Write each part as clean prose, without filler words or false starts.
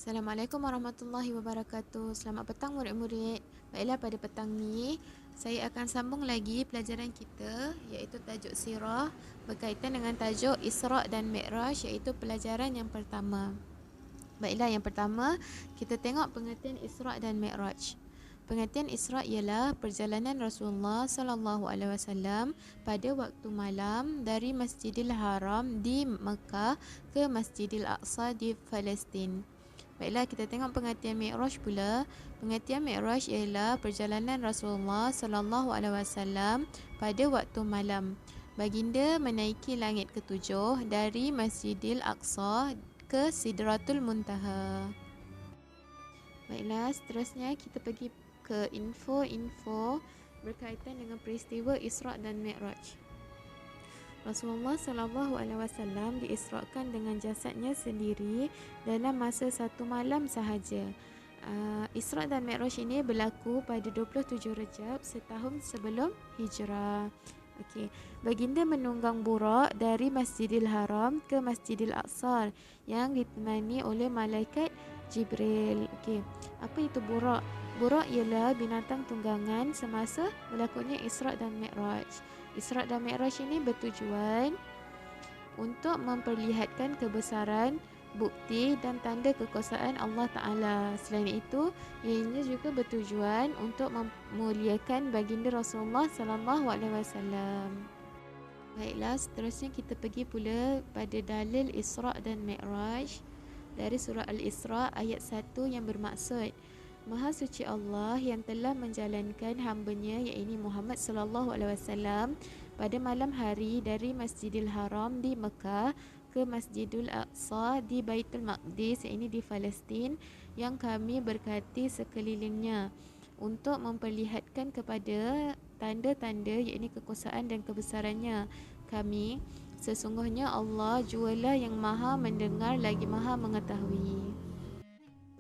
Assalamualaikum warahmatullahi wabarakatuh. Selamat petang murid-murid. Baiklah, pada petang ni saya akan sambung lagi pelajaran kita, iaitu tajuk sirah berkaitan dengan tajuk Isra' dan Mi'raj, iaitu pelajaran yang pertama. Baiklah, yang pertama kita tengok pengertian Isra' dan Mi'raj. Pengertian Isra' ialah perjalanan Rasulullah sallallahu alaihi wasallam pada waktu malam dari Masjidil Haram di Mekah ke Masjidil Aqsa di Palestin. Baiklah, kita tengok pengertian Mi'raj pula. Pengertian Mi'raj ialah perjalanan Rasulullah sallallahu alaihi wasallam pada waktu malam. Baginda menaiki langit ketujuh dari Masjidil Aqsa ke Sidratul Muntaha. Baiklah, seterusnya kita pergi ke info berkaitan dengan peristiwa Isra' dan Mi'raj. Rasulullah sallallahu alaihi wasallam diisrakan dengan jasadnya sendiri dalam masa satu malam sahaja. Isra' dan Mi'raj ini berlaku pada 27 Rejab setahun sebelum hijrah. Okey, baginda menunggang burak dari Masjidil Haram ke Masjidil Aqsa yang ditemani oleh malaikat Jibril. Okey, apa itu burak? Burak ialah binatang tunggangan semasa berlakunya Isra' dan Mi'raj. Isra' dan Mi'raj ini bertujuan untuk memperlihatkan kebesaran, bukti dan tanda kekuasaan Allah Ta'ala. Selain itu, ianya juga bertujuan untuk memuliakan baginda Rasulullah sallallahu alaihi wasallam. Baiklah, seterusnya kita pergi pula pada dalil Isra' dan Mi'raj dari surah Al-Isra' ayat 1 yang bermaksud, Maha suci Allah yang telah menjalankan hamba-Nya iaitu Muhammad sallallahu alaihi wasallam pada malam hari dari Masjidil Haram di Mekah ke Masjidul Aqsa di Baitul Maqdis iaitu di Palestin yang kami berkati sekelilingnya untuk memperlihatkan kepada tanda-tanda iaitu kekuasaan dan kebesarannya kami. Sesungguhnya Allah jualah yang maha mendengar lagi maha mengetahui.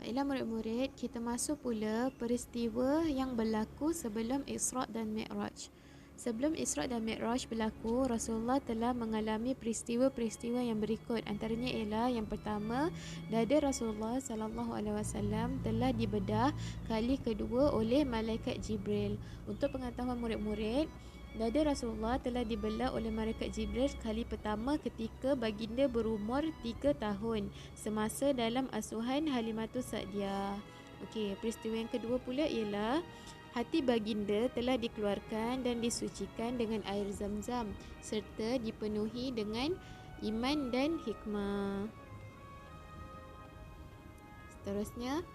Baiklah murid-murid, kita masuk pula peristiwa yang berlaku sebelum Isra' dan Mi'raj. Sebelum Isra' dan Mi'raj berlaku, Rasulullah telah mengalami peristiwa-peristiwa yang berikut. Antaranya ialah yang pertama, dada Rasulullah sallallahu alaihi wasallam telah dibedah kali kedua oleh malaikat Jibril. Untuk pengetahuan murid-murid, dada Rasulullah telah dibelah oleh malaikat Jibril kali pertama ketika baginda berumur 3 tahun semasa dalam asuhan Halimatus Sa'diyah. Okey, peristiwa yang kedua pula ialah hati baginda telah dikeluarkan dan disucikan dengan air Zam-Zam serta dipenuhi dengan iman dan hikmah. Seterusnya,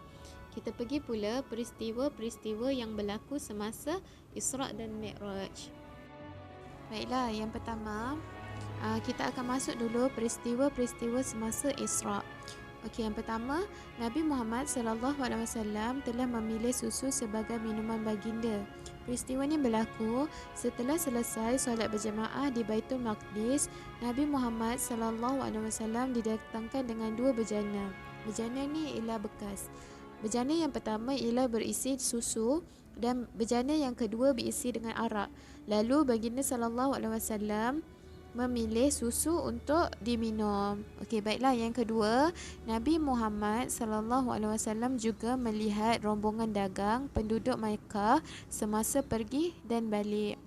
kita pergi pula peristiwa-peristiwa yang berlaku semasa Isra' dan Mi'raj. Baiklah, yang pertama kita akan masuk dulu peristiwa-peristiwa semasa Isra'. Okey, yang pertama, Nabi Muhammad sallallahu alaihi wasallam telah memilih susu sebagai minuman baginda. Peristiwa ini berlaku setelah selesai solat berjemaah di Baitul Maqdis. Nabi Muhammad sallallahu alaihi wasallam didatangkan dengan dua bejana. Bejana ni ialah bekas. Bejana yang pertama ialah berisi susu dan bejana yang kedua berisi dengan arak. Lalu baginda sallallahu alaihi wasallam memilih susu untuk diminum. Okey, baiklah, yang kedua, Nabi Muhammad sallallahu alaihi wasallam juga melihat rombongan dagang penduduk Mekah semasa pergi dan balik.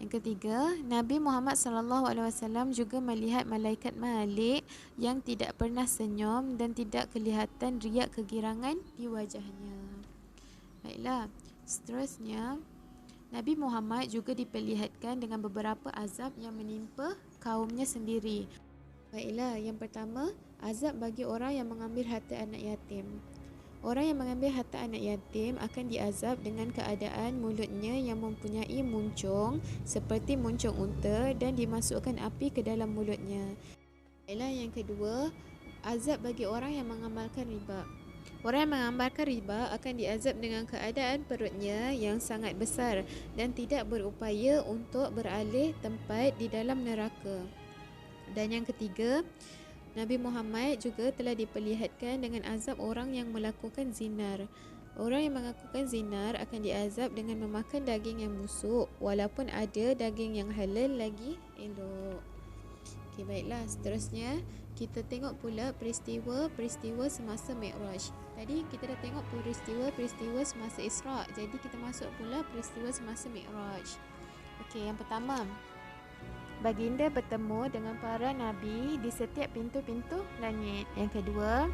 Yang ketiga, Nabi Muhammad sallallahu alaihi wasallam juga melihat malaikat Malik yang tidak pernah senyum dan tidak kelihatan riak kegirangan di wajahnya. Baiklah, seterusnya Nabi Muhammad juga diperlihatkan dengan beberapa azab yang menimpa kaumnya sendiri. Baiklah, yang pertama, azab bagi orang yang mengambil harta anak yatim. Orang yang mengambil harta anak yatim akan diazab dengan keadaan mulutnya yang mempunyai muncung seperti muncung unta dan dimasukkan api ke dalam mulutnya. Baiklah, yang kedua, azab bagi orang yang mengamalkan riba. Orang yang mengamalkan riba akan diazab dengan keadaan perutnya yang sangat besar dan tidak berupaya untuk beralih tempat di dalam neraka. Dan yang ketiga, Nabi Muhammad juga telah diperlihatkan dengan azab orang yang melakukan zinar. Orang yang melakukan zinar akan diazab dengan memakan daging yang busuk walaupun ada daging yang halal lagi elok. Okey, baiklah. Seterusnya, kita tengok pula peristiwa semasa Mi'raj. Tadi kita dah tengok peristiwa semasa Isra'. Jadi kita masuk pula peristiwa semasa Mi'raj. Okey, yang pertama, baginda bertemu dengan para nabi di setiap pintu-pintu langit. Yang kedua,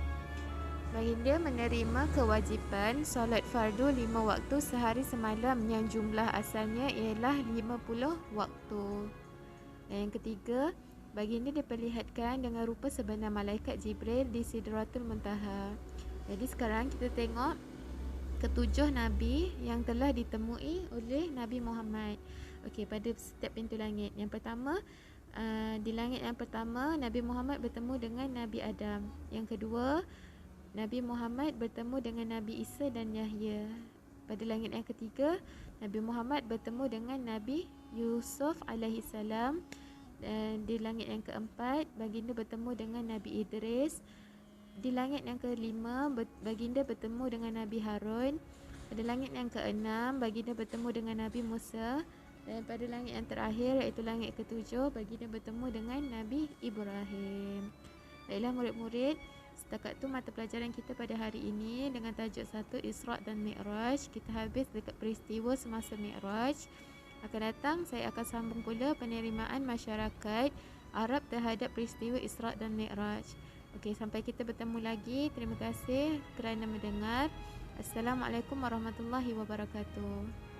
baginda menerima kewajipan solat fardu 5 waktu sehari semalam yang jumlah asalnya ialah 50 waktu. Dan yang ketiga, baginda diperlihatkan dengan rupa sebenar malaikat Jibril di Sidratul Muntaha. Jadi sekarang kita tengok ketujuh nabi yang telah ditemui oleh Nabi Muhammad. Okey, pada setiap pintu langit. Yang pertama, di langit yang pertama, Nabi Muhammad bertemu dengan Nabi Adam. Yang kedua, Nabi Muhammad bertemu dengan Nabi Isa dan Yahya. Pada langit yang ketiga, Nabi Muhammad bertemu dengan Nabi Yusuf alaihissalam. Dan di langit yang keempat, baginda bertemu dengan Nabi Idris. Di langit yang kelima, baginda bertemu dengan Nabi Harun. Pada langit yang keenam, baginda bertemu dengan Nabi Musa. Dan pada langit yang terakhir, iaitu langit ketujuh, baginda bertemu dengan Nabi Ibrahim. Baiklah murid-murid, setakat tu mata pelajaran kita pada hari ini dengan tajuk 1 Isra' dan Mi'raj. Kita habis dekat peristiwa semasa Mi'raj. Akan datang saya akan sambung pula penerimaan masyarakat Arab terhadap peristiwa Isra' dan Mi'raj. Okey, sampai kita bertemu lagi. Terima kasih kerana mendengar. Assalamualaikum warahmatullahi wabarakatuh.